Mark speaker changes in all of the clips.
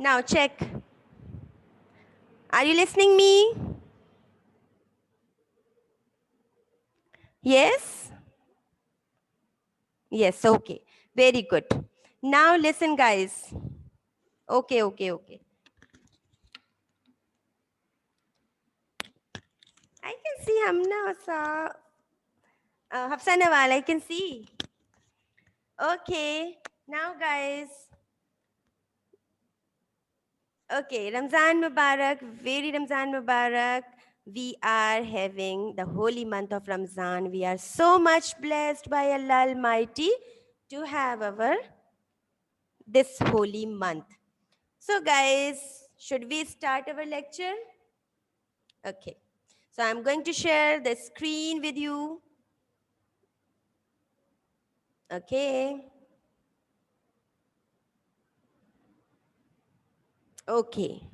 Speaker 1: Now check. Are you listening me? Yes? Yes, okay. Very good. Now listen guys. Okay. I can see Hamna sa Hafsa Nawal, I can see. Okay. Now guys. Okay, Ramzan Mubarak, very Ramzan Mubarak. We are having the holy month of Ramzan. We are so much blessed by Allah Almighty to have our this holy month. So guys, should we start our lecture? Okay. So I'm going to share the screen with you. Okay. Okay.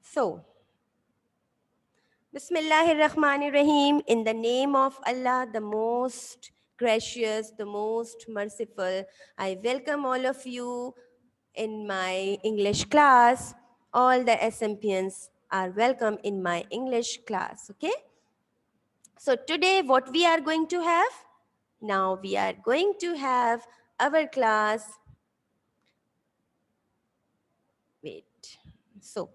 Speaker 1: So, Bismillahir Rahmanir Rahim, in the name of Allah, the most gracious, the most merciful, I welcome all of you in my English class. All the SMPNs are welcome in my English class, okay? So today what we are going to have? Now we are going to have our class. Wait. So,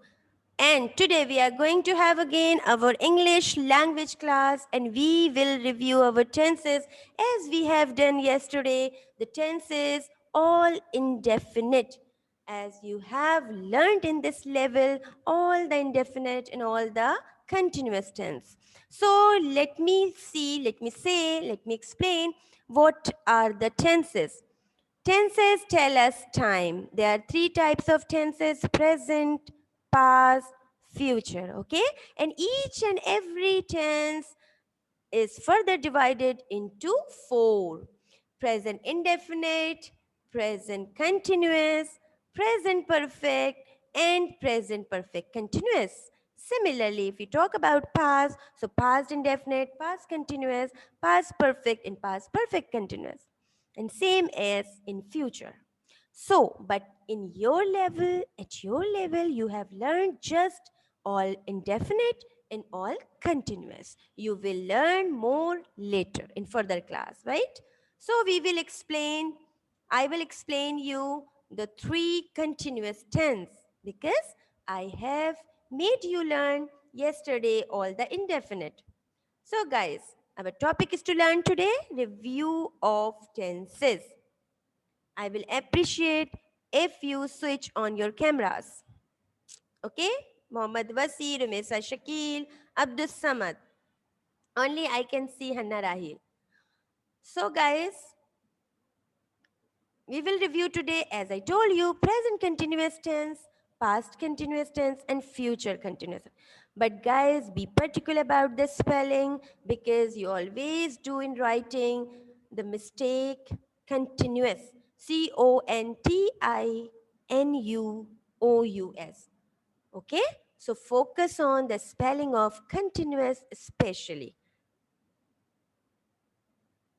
Speaker 1: and today we are going to have again our English language class and we will review our tenses as we have done yesterday. The tenses all indefinite. As you have learned in this level, all the indefinite and all the continuous tense. So let me explain what are the tenses. Tenses tell us time. There are three types of tenses: present, past, future. Okay? And each and every tense is further divided into four: present indefinite, present continuous, present perfect, and present perfect continuous. Similarly, if we talk about past, so past indefinite, past continuous, past perfect, and past perfect continuous. And same as in future. So, but in your level, at your level, you have learned just all indefinite and all continuous. You will learn more later in further class, right? So I will explain you the three continuous tense because I have made you learn yesterday all the indefinite. So guys, our topic is to learn today review of tenses. I will appreciate if you switch on your cameras. Okay? Mohammad Wasi, Rumesa Shakil, Abdus Samad. Only I can see Hanna Rahil. So, guys, we will review today, as I told you, present continuous tense, past continuous tense, and future continuous. But, guys, be particular about the spelling because you always do in writing the mistake continuous. Continous. Okay? So, focus on the spelling of continuous, especially.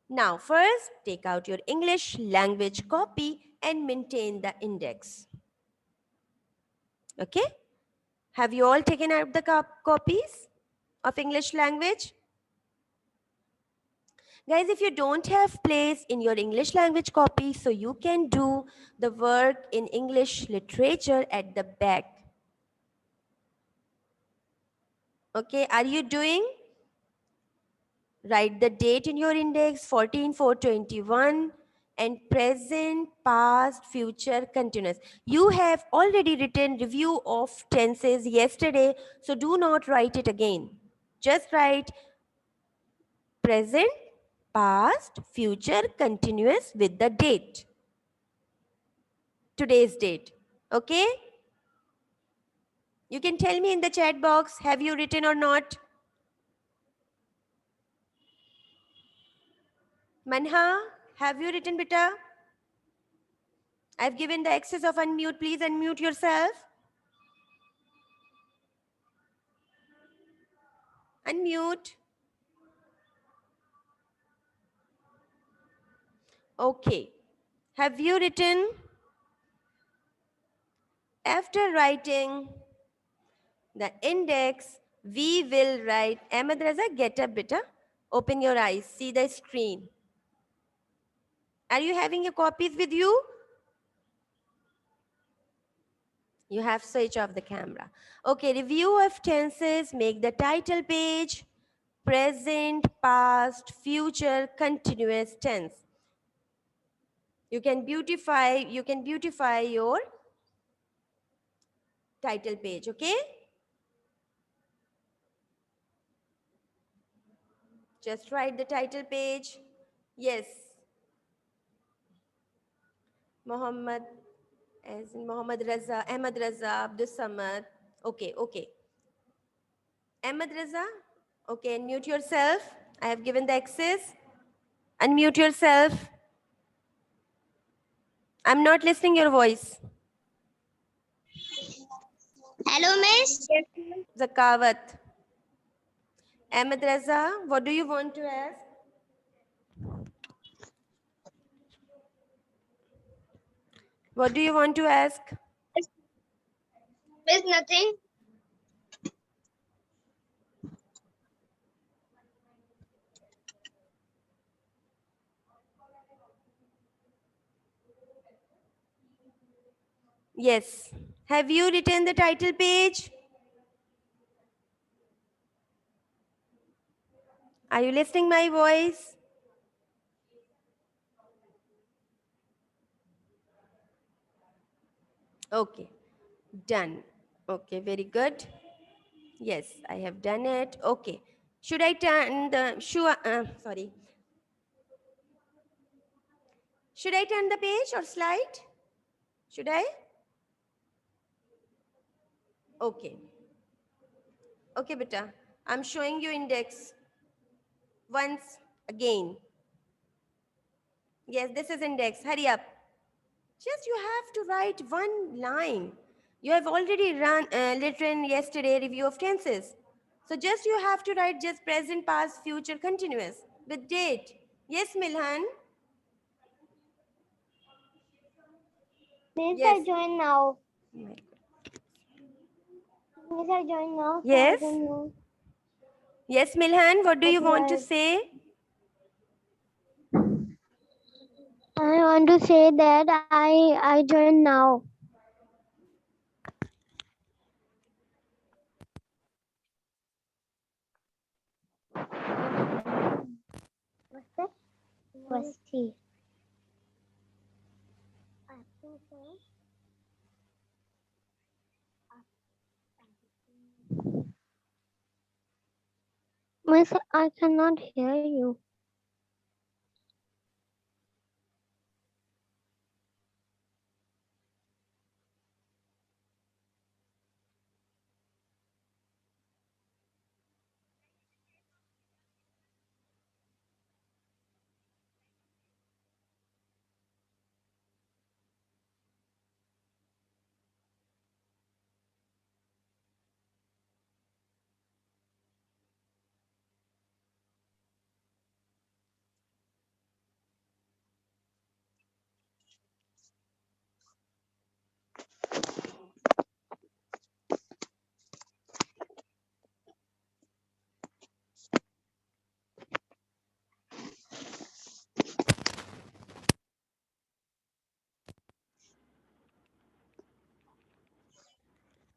Speaker 1: Now, first, take out your English language copy and maintain the index. Okay? Have you all taken out the copies of English language? Guys, if you don't have place in your English language copy, so you can do the work in English literature at the back. Okay, are you doing? Write the date in your index 14/4/21 and present, past, future, continuous. You have already written review of tenses yesterday, so do not write it again. Just write present, past, future, continuous with the date. Today's date. Okay? You can tell me in the chat box, have you written or not? Manha, have you written, beta? I've given the access of unmute. Please unmute yourself. Unmute. Okay. Have you written? After writing the index, we will write. Ahmed Raza, get up, beta. Open your eyes. See the screen. Are you having your copies with you? You have switch off the camera. Okay, review of tenses. Make the title page. Present, past, future, continuous tense. You can beautify your title page, okay? Just write the title page. Yes. Muhammad, as in Muhammad Raza, Ahmad Raza, Abdul Samad. Okay, okay. Ahmad Raza, okay, mute yourself. I have given the access. Unmute yourself. I'm not listening your voice.
Speaker 2: Hello, Miss.
Speaker 1: Zakawat. Ahmed Raza, what do you want to ask? What do you want to ask?
Speaker 2: Miss, nothing.
Speaker 1: Yes. Have you written the title page? Are you listening my voice? Okay. Done. Okay, very good. Yes, I have done it. Okay. Should I turn the sorry. Should I turn the page or slide? Should I? Okay. Okay, beta. I'm showing you index once again. Yes, this is index. Hurry up. Just you have to write one line. You have already written yesterday review of tenses. So just you have to write just present, past, future, continuous with date. Yes, Milhan?
Speaker 2: Miss,
Speaker 1: Yes.
Speaker 2: I join now.
Speaker 1: Oh my God.
Speaker 2: Miss, I join now, so I
Speaker 1: Yes.
Speaker 2: don't know.
Speaker 1: Yes, Milhan, what do you
Speaker 2: Okay,
Speaker 1: want to say?
Speaker 2: I want to say that I join now. What's that? What's tea? Miss, I cannot hear you.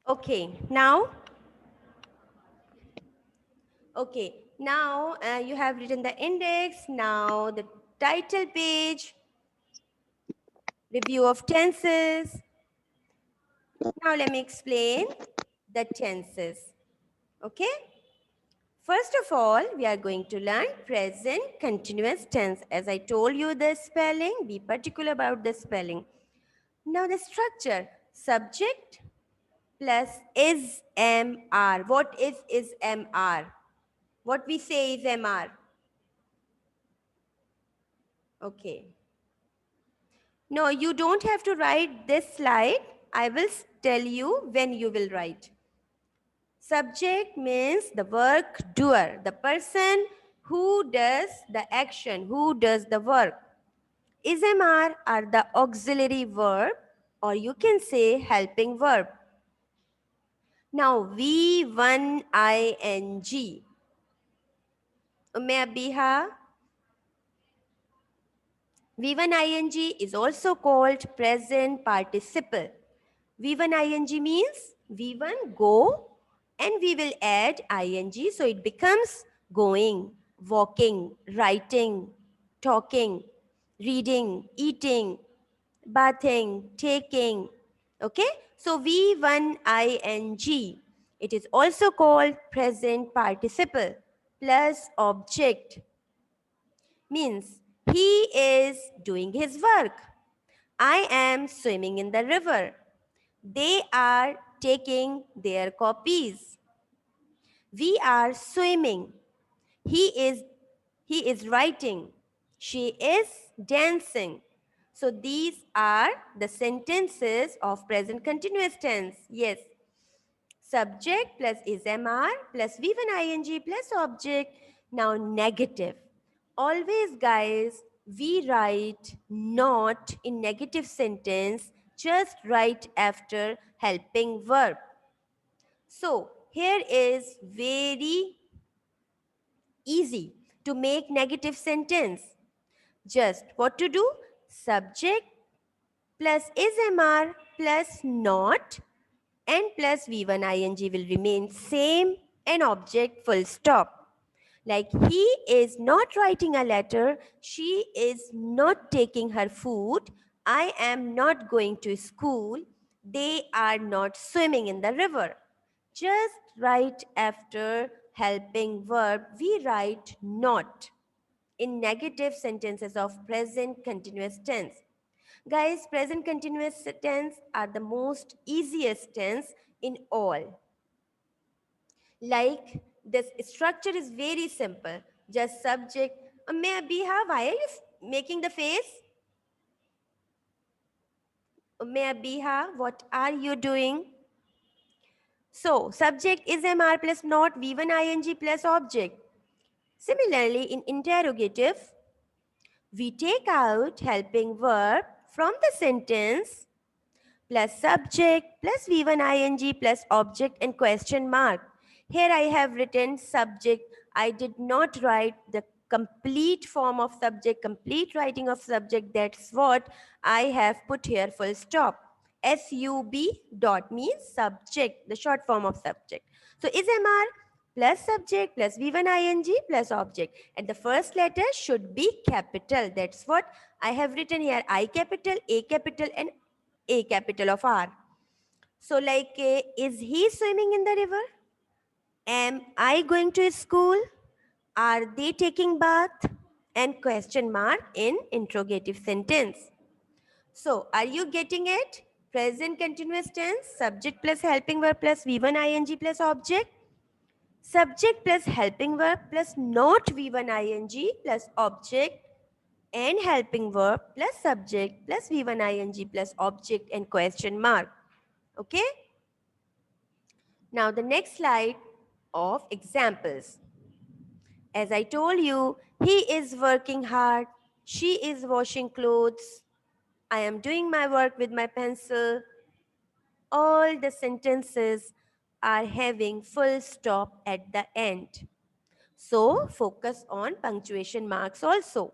Speaker 1: Okay, now? Okay, now you have written the index, now the title page, review of tenses. Now let me explain the tenses. Okay? First of all, we are going to learn present continuous tense. As I told you the spelling, be particular about the spelling. Now the structure, subject plus is MR. What is MR? What we say is MR. Okay. No, you don't have to write this slide. I will tell you when you will write. Subject means the work doer, the person who does the action, who does the work. Is MR are the auxiliary verb, or you can say helping verb. Now V1 ing. Umme Abiha. V1 ing is also called present participle. V1 ing means V1 go and we will add ing, so it becomes going, walking, writing, talking, reading, eating, bathing, taking. Okay, so V1 ing. It is also called present participle plus object, means he is doing his work. I am swimming in the river. They are taking their copies. We are swimming. He is he is writing. She is dancing. So these are the sentences of present continuous tense. Yes. Subject plus is MR plus V1 ing plus object. Now negative. Always guys, we write not in negative sentence, just right after helping verb. So here is very easy to make negative sentence. Just what to do? Subject plus is MR plus not and plus V1 ing will remain same and object full stop. Like he is not writing a letter, she is not taking her food, I am not going to school, they are not swimming in the river. Just right after helping verb, we write not in negative sentences of present continuous tense. Guys, present continuous tense are the most easiest tense in all. Like this structure is very simple. Just subject. May Biha, why are you making the face? May Biha, what are you doing? So, subject is MR plus not V1 ing plus object. Similarly, in interrogative, we take out helping verb from the sentence plus subject plus V1 ing plus object and question mark. Here I have written subject. I did not write the complete form of subject, complete writing of subject. That's what I have put here full stop. SUB dot means subject, the short form of subject. So is MR plus subject plus V1 ing plus object. And the first letter should be capital. That's what I have written here. I capital, A capital and A capital of R. So like, is he swimming in the river? Am I going to school? Are they taking bath? And question mark in interrogative sentence. So are you getting it? Present continuous tense, subject plus helping verb plus V1 ing plus object. Subject plus helping verb plus not V1 ing plus object and helping verb plus subject plus V1 ing plus object and question mark. Okay? Now the next slide of examples. As I told you, he is working hard. She is washing clothes. I am doing my work with my pencil. All the sentences are having full stop at the end. So focus on punctuation marks also.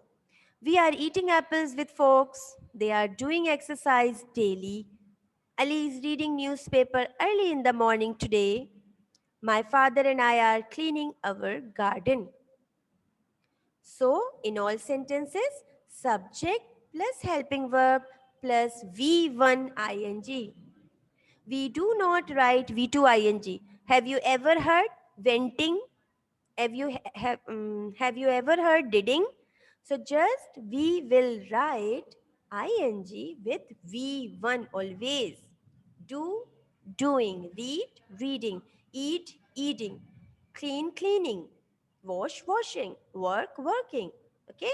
Speaker 1: We are eating apples with folks. They are doing exercise daily. Ali is reading newspaper early in the morning today. My father and I are cleaning our garden. So, in all sentences, subject plus helping verb plus V1 ing. We do not write V2 ing. Have you ever heard venting? Have you ever heard didding? So just we will write ing with V1 always. Do, doing, read, reading, eat, eating, clean, cleaning, wash, washing, work, working. Okay?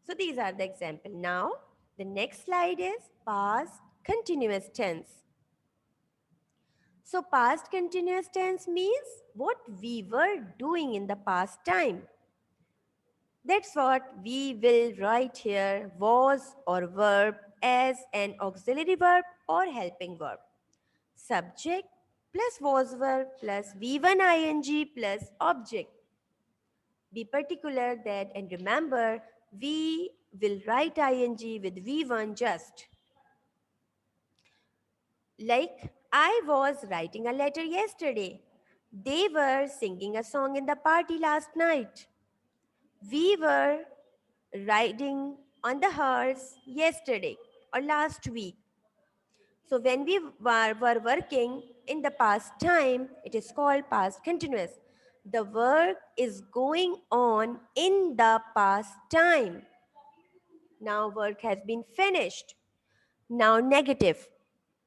Speaker 1: So these are the example. Now, the next slide is past continuous tense. So past continuous tense means what we were doing in the past time. That's what we will write here, was or verb as an auxiliary verb or helping verb. Subject plus was verb plus V1 ing plus object. Be particular that and remember we will write ing with V1 just. Like I was writing a letter yesterday. They were singing a song in the party last night. We were riding on the horse yesterday or last week. So when we were working in the past time, it is called past continuous. The work is going on in the past time. Now work has been finished. Now negative.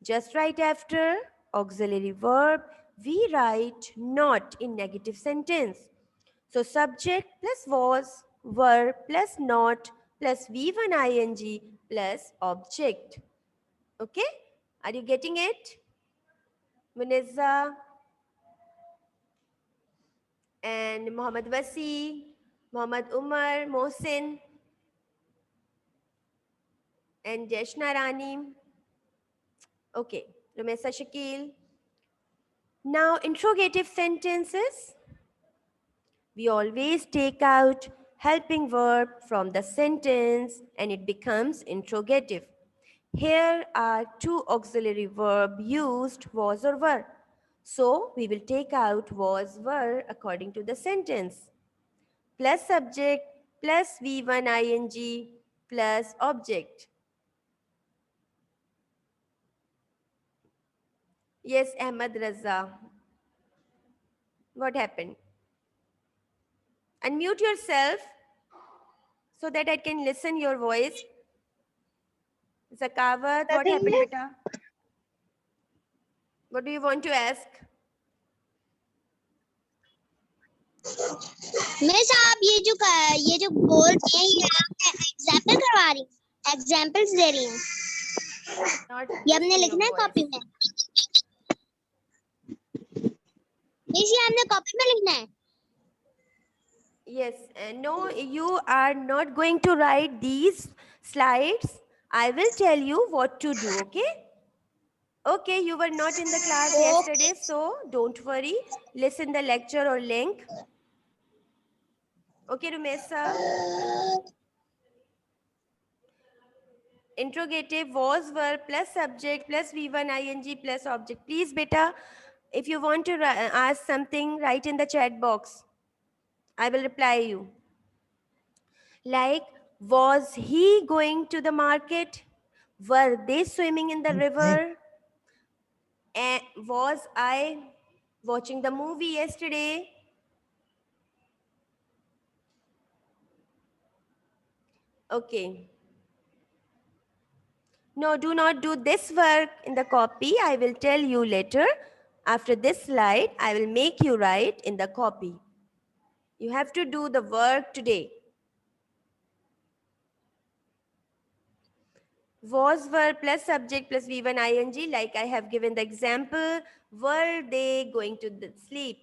Speaker 1: Just right after auxiliary verb, we write not in negative sentence. So subject plus was, verb plus not plus V1 ing plus object. Okay? Are you getting it? Munizza and Muhammad Wasi, Muhammad Umar, Mohsin and Jeshna Rani. Okay, Rumesa Shakil. Now interrogative sentences. We always take out helping verb from the sentence and it becomes interrogative. Here are two auxiliary verb used, was or were. So we will take out was, were according to the sentence. Plus subject plus V1 ing plus object. Yes, Ahmad Raza. What happened? Unmute yourself so that I can listen your voice. Zakawat, what
Speaker 2: Nothing,
Speaker 1: happened,
Speaker 2: miss.
Speaker 1: beta? What do you want to ask?
Speaker 2: Miss आप ये जो बोल रही हैं ये आप example करवा रही हैं एग्जाम्पल्स दे रही हैं
Speaker 1: Not
Speaker 2: ये हमने
Speaker 1: listen your
Speaker 2: लिखना है
Speaker 1: voice.
Speaker 2: कॉपी में मिस ये हमने कॉपी में लिखना है
Speaker 1: Yes, no, you are not going to write these slides. I will tell you what to do, okay? Okay, you were not in the class yesterday, so don't worry. Listen the lecture or link. Okay, Rumesa. Interrogative was verb plus subject plus V1 ing plus object. Please, beta, if you want to ask something, write in the chat box. I will reply you. Like, was he going to the market? Were they swimming in the river? And was I watching the movie yesterday? Okay. No, do not do this work in the copy. I will tell you later. After this slide, I will make you write in the copy. You have to do the work today. Was, were plus subject plus V1 ing, like I have given the example. Were they going to sleep?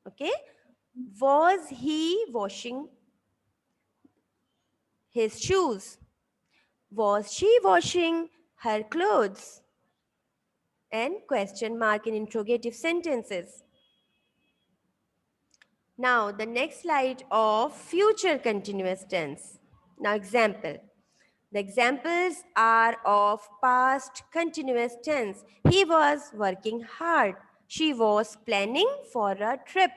Speaker 1: Okay. Was he washing his shoes? Was she washing her clothes? And question mark in interrogative sentences. Now, the next slide of future continuous tense. Now, example. The examples are of past continuous tense. He was working hard. She was planning for a trip.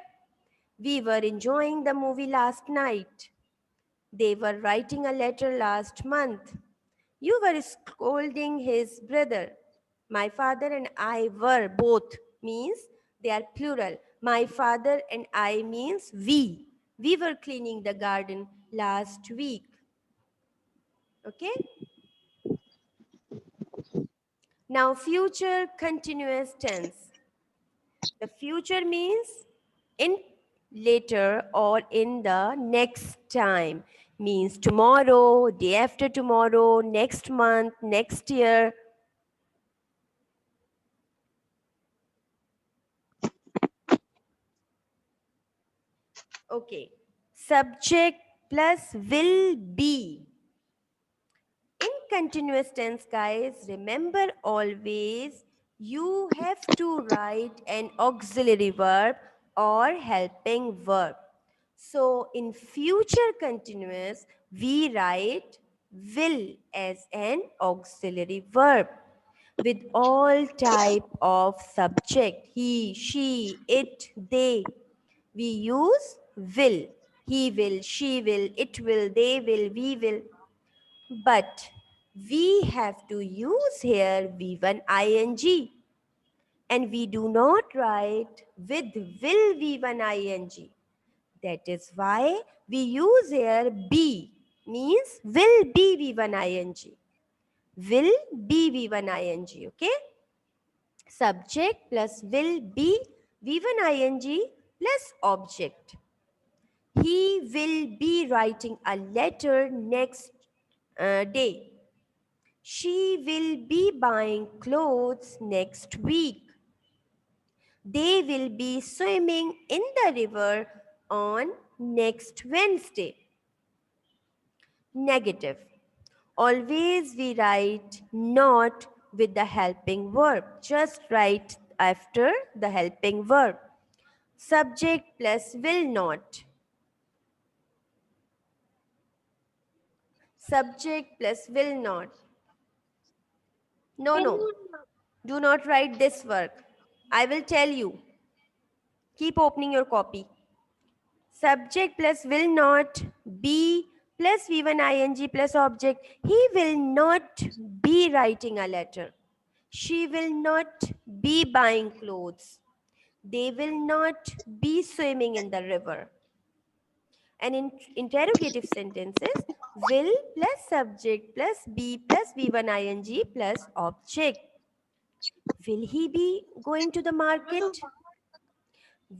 Speaker 1: We were enjoying the movie last night. They were writing a letter last month. You were scolding his brother. My father and I were both means they are plural. My father and I means we. We were cleaning the garden last week. Okay? Now, future continuous tense. The future means in later or in the next time. Means tomorrow, day after tomorrow, next month, next year. Okay. subject plus will be. In continuous tense, guys, remember always you have to write an auxiliary verb or helping verb. So in future continuous, we write will as an auxiliary verb with all type of subject, he, she, it, they. We use will. He will, she will, it will, they will, we will. But we have to use here V1 ing, and we do not write with will V1 ing. That is why we use here be, means will be V1 ing. Will be V1 ing, okay? Subject plus will be V1 ing plus object. He will be writing a letter next day. She will be buying clothes next week. They will be swimming in the river on next Wednesday. Negative. Always we write not with the helping verb. Just write after the helping verb. Subject plus will not. Subject plus will not. No, no. Do not write this work. I will tell you. Keep opening your copy. Subject plus will not be plus V1 ing plus object. He will not be writing a letter. She will not be buying clothes. They will not be swimming in the river. And in interrogative sentences, will plus subject plus be plus V1 ing plus object. Will he be going to the market?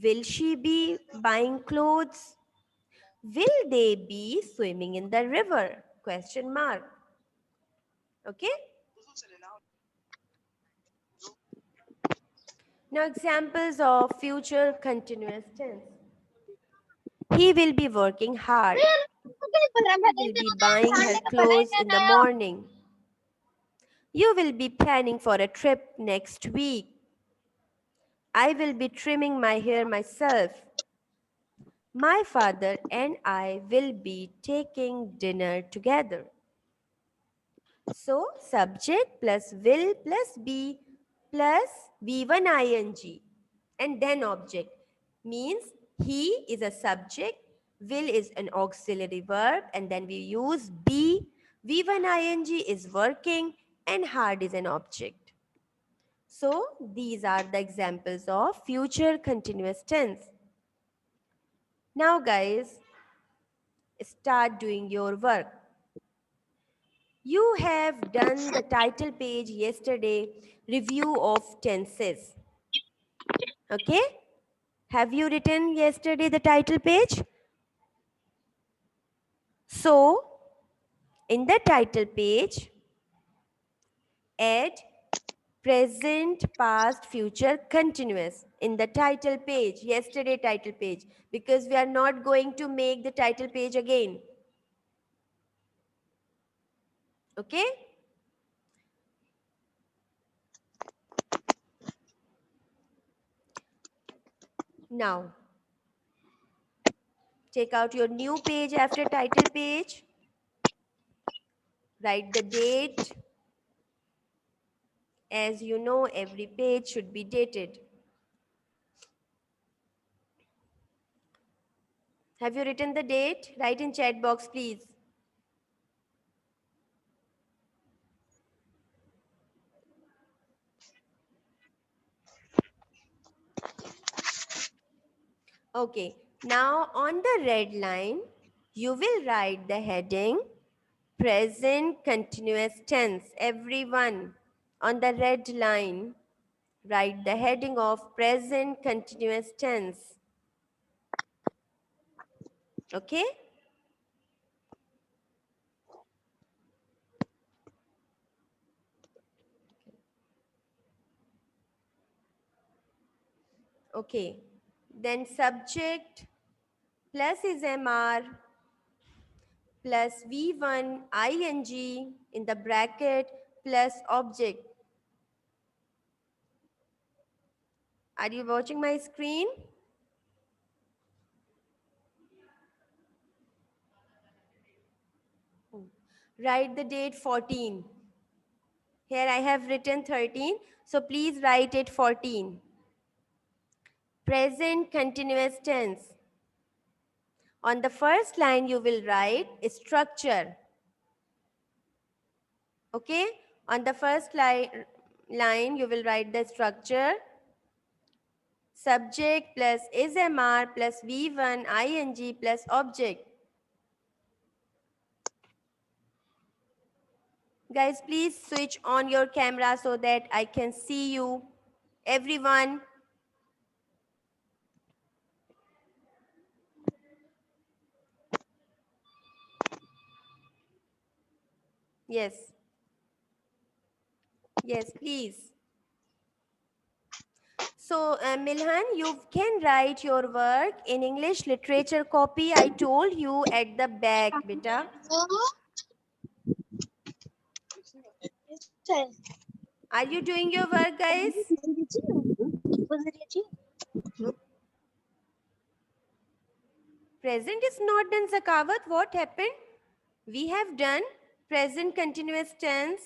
Speaker 1: Will she be buying clothes? Will they be swimming in the river? Question mark. Okay. Now examples of future continuous tense. He will be working hard. He will be buying her clothes in the morning. You will be planning for a trip next week. I will be trimming my hair myself. My father and I will be taking dinner together. So, subject plus will plus be plus V1 ing and then object means he is a subject, will is an auxiliary verb, and then we use be. V1 ing is working and hard is an object. So, these are the examples of future continuous tense. Now, guys, start doing your work. You have done the title page yesterday, review of tenses. Okay? Have you written yesterday the title page? So, in the title page, add present, past, future, continuous in the title page, yesterday title page, because we are not going to make the title page again. Okay? Now, take out your new page after title page. Write the date. As you know, every page should be dated. Have you written the date? Write in chat box, please. Okay, now on the red line, you will write the heading present continuous tense. Everyone on the red line, write the heading of present continuous tense. Okay? Okay. Then subject plus is MR plus V1 ing in the bracket plus object. Are you watching my screen? Write the date 14. Here I have written 13, so please write it 14. Present continuous tense. On the first line you will write structure. Okay? On the first line you will write the structure. Subject plus is MR plus V1 ing plus object. Guys, please switch on your camera so that I can see you. Everyone. Yes. Yes, please. So, Milhan, you can write your work in English literature copy. I told you at the back, beta. Are you doing your work, guys? Present is not done, Zakawat. What happened? We have done present continuous tense,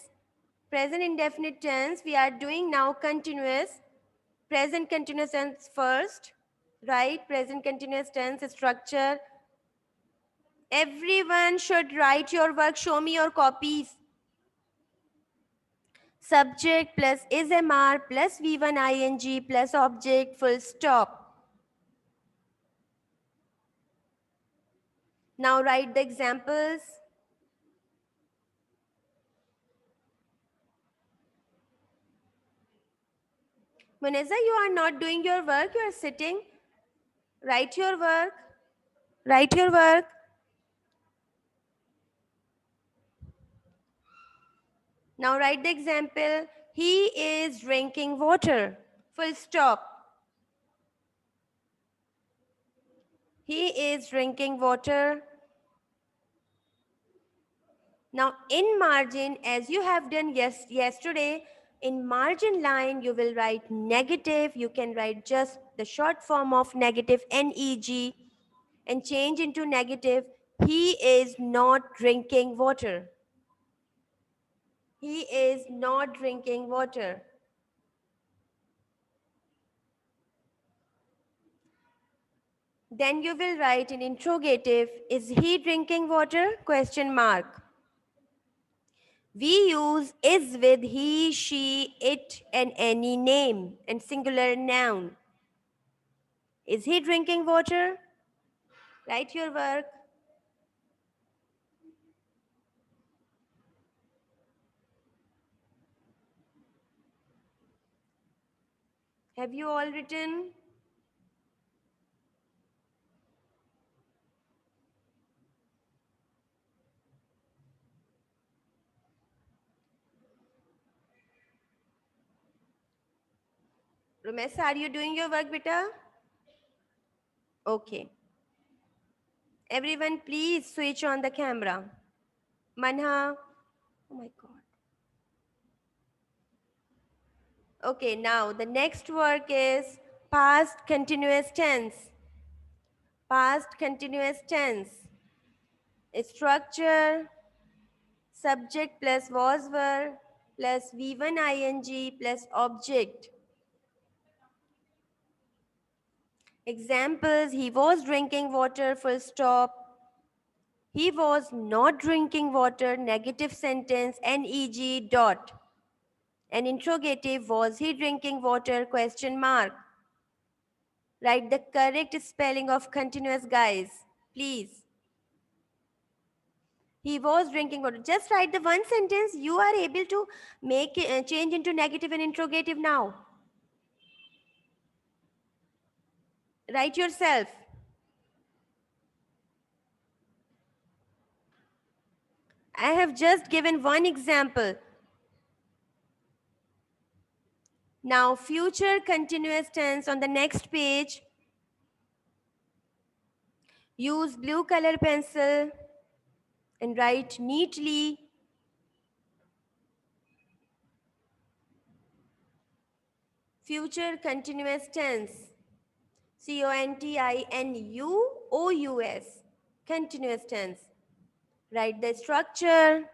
Speaker 1: present indefinite tense. We are doing now continuous. Present continuous tense first, right? Present continuous tense structure. Everyone should write your work. Show me your copies. Subject plus is MR plus V1 ing plus object full stop. Now write the examples. Muneza, you are not doing your work. You are sitting. Write your work. Write your work. Now write the example. He is drinking water. Full stop. He is drinking water. Now in margin, as you have done yesterday, in margin line, you will write negative. You can write just the short form of negative, NEG, and change into negative. He is not drinking water. He is not drinking water. Then you will write in interrogative, is he drinking water? Question mark. We use is with he, she, it, and any name and singular noun. Is he drinking water? Write your work. Have you all written? Rumesa, are you doing your work, beta? Okay. Everyone, please switch on the camera. Manha. Oh my God. Okay, now the next work is past continuous tense. Past continuous tense. Structure, subject plus was were plus V1 ing plus object. Examples, he was drinking water, full stop. He was not drinking water, negative sentence, NEG dot. An interrogative, was he drinking water, question mark. Write the correct spelling of continuous, guys, please. He was drinking water. Just write the one sentence. You are able to make change into negative and interrogative now. Write yourself. I have just given one example. Now, future continuous tense on the next page. Use blue color pencil and write neatly. Future continuous tense. Continuous. Continuous tense. Write the structure.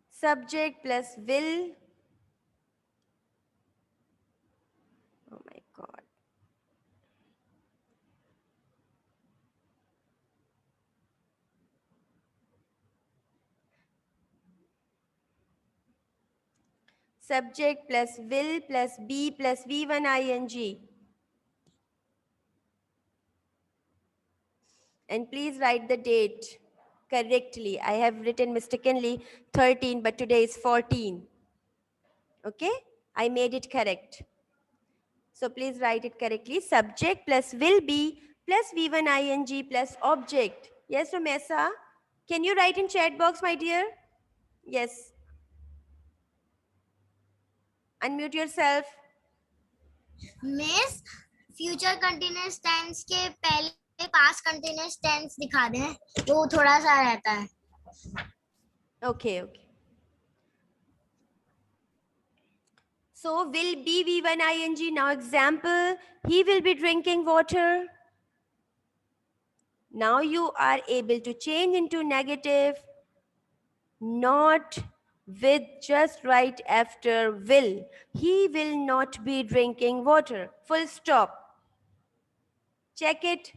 Speaker 1: Subject plus will. Oh my God. Subject plus will plus be plus V1 ing. And please write the date correctly. I have written mistakenly 13, but today is 14. Okay? I made it correct. So please write it correctly. Subject plus will be plus V1 ing plus object. Yes, Romesa? Can you write in chat box, my dear? Yes. Unmute yourself.
Speaker 2: Miss future continuous tense के पहले past continuous tense दिखा दें, वो थोड़ा सा रहता है.
Speaker 1: Okay, okay. So will be V1 ing. Now example, he will be drinking water. Now you are able to change into negative, not with just right after will. He will not be drinking water. Full stop. Check it.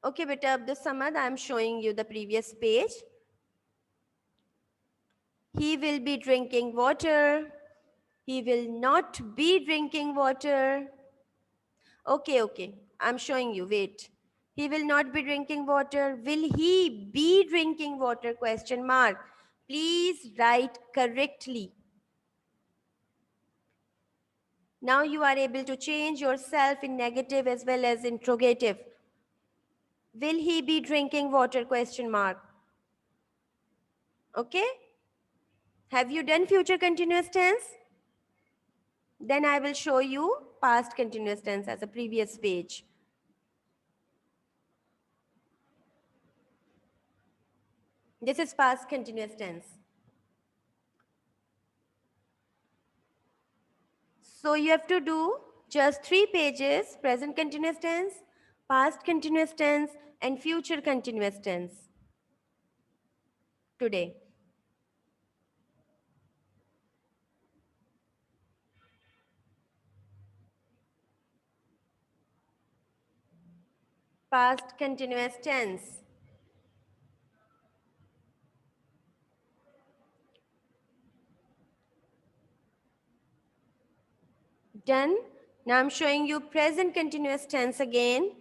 Speaker 1: Okay, beta Abdul Samad, I am showing you the previous page. He will be drinking water. He will not be drinking water. Okay, okay. I'm showing you. Wait. He will not be drinking water. Will he be drinking water? Question mark. Please write correctly. Now you are able to change yourself in negative as well as interrogative. Will he be drinking water? Question mark. Okay? Have you done future continuous tense? Then I will show you past continuous tense as a previous page. This is past continuous tense. So you have to do just 3 pages, present continuous tense, past continuous tense, and future continuous tense today. Past continuous tense. Done. Now I'm showing you present continuous tense again.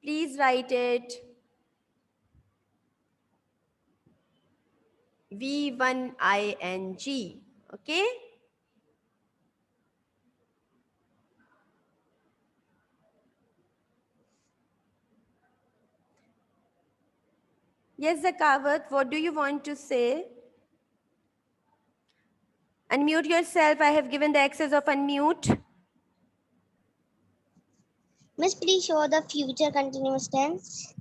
Speaker 1: Please write it. V1 ing. Okay? Yes, Zakawat, what do you want to say? Unmute yourself. I have given the access of unmute.
Speaker 2: Miss, please show the future continuous tense.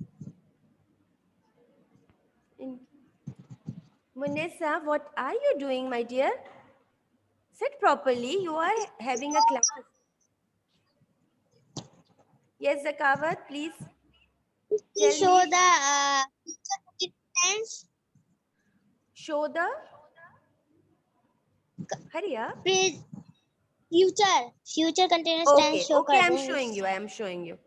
Speaker 1: Munessa, what are you doing, my dear? Sit properly. You are having a class. Yes, Zakawat, please
Speaker 2: Please
Speaker 1: tell
Speaker 2: show
Speaker 1: me.
Speaker 2: the future continuous tense.
Speaker 1: Show the. Hurry up.
Speaker 2: Future continuous tense
Speaker 1: Okay,
Speaker 2: show
Speaker 1: okay,
Speaker 2: कर
Speaker 1: I'm
Speaker 2: दें.
Speaker 1: showing you. I am showing you.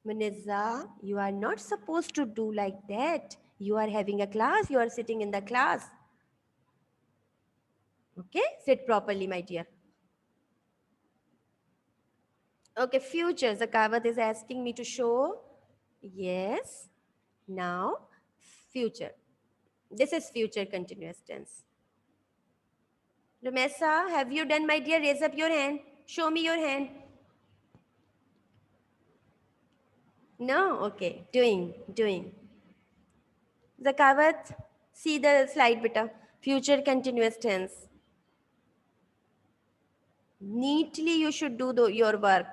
Speaker 1: Munessa, you are not supposed to do like that. You are having a class. You are sitting in the class. Okay, sit properly, my dear. Okay, future. Zakawat is asking me to show. Yes. Now, future. This is future continuous tense. Rumesa, have you done, my dear? Raise up your hand. Show me your hand. No? Okay. Doing. Zakawat, see the slide beta. Future continuous tense. Neatly you should do your work.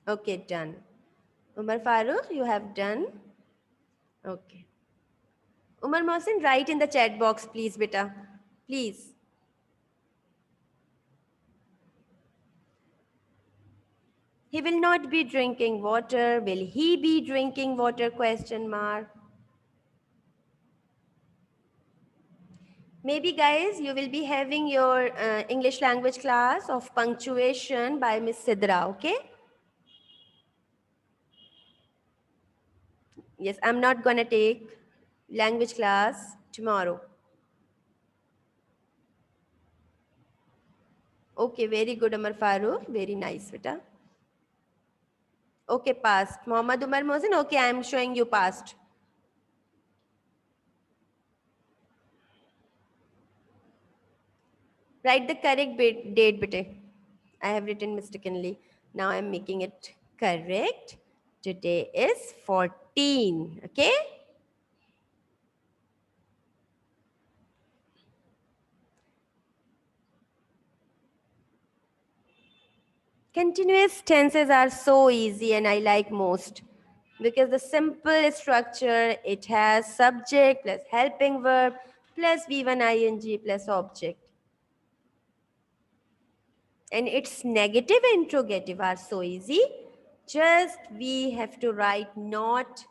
Speaker 1: Okay, done. Umar Farooq, you have done? Okay. Umar Mohsin, write in the chat box, please, beta. Please. He will not be drinking water. Will he be drinking water? Question mark. Maybe, guys, you will be having your English language class of punctuation by Miss Sidra, okay? Yes, I'm not gonna take language class tomorrow. Okay, very good, Umar Farooq. Very nice, beta. Okay, passed. Muhammad Umar Mohsin, okay, I'm showing you passed. Write the correct date, beta. I have written mistakenly. Now I'm making it correct. Today is 14, okay? Continuous tenses are so easy and I like most because the simple structure, it has subject plus helping verb plus V1 ing plus object. And its negative and interrogative are so easy. Just we have to write not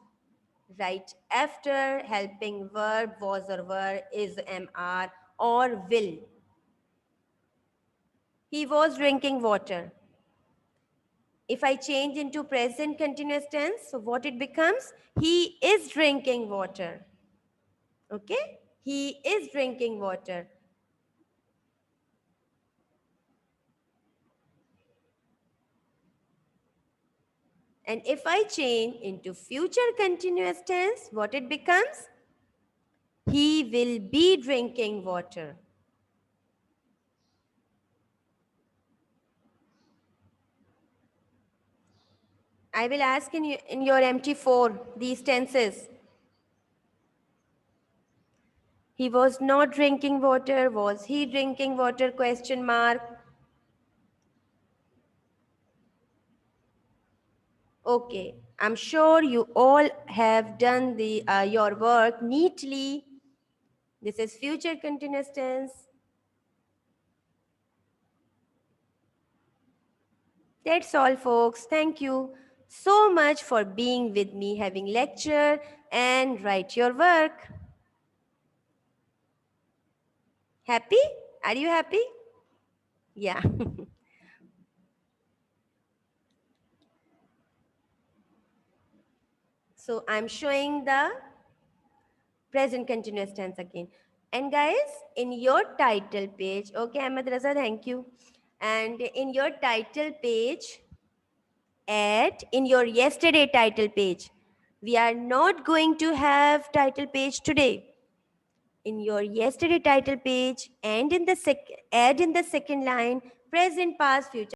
Speaker 1: right after helping verb, was or were, is, am, are, or will. He was drinking water. If I change into present continuous tense, so what it becomes? He is drinking water. Okay? He is drinking water. And if I change into future continuous tense, what it becomes? He will be drinking water. I will ask in your MT4 these tenses. He was not drinking water. Was he drinking water? Question mark. Okay, I'm sure you all have done your work neatly. This is future continuous tense. That's all, folks. Thank you so much for being with me, having lecture, and write your work. Happy? Are you happy? Yeah. So I'm showing the present continuous tense again. And guys, in your title page, okay, Ahmed Raza, thank you. And in your title page, in your yesterday title page, we are not going to have title page today. In your yesterday title page and in the add in the second line, present, past, future.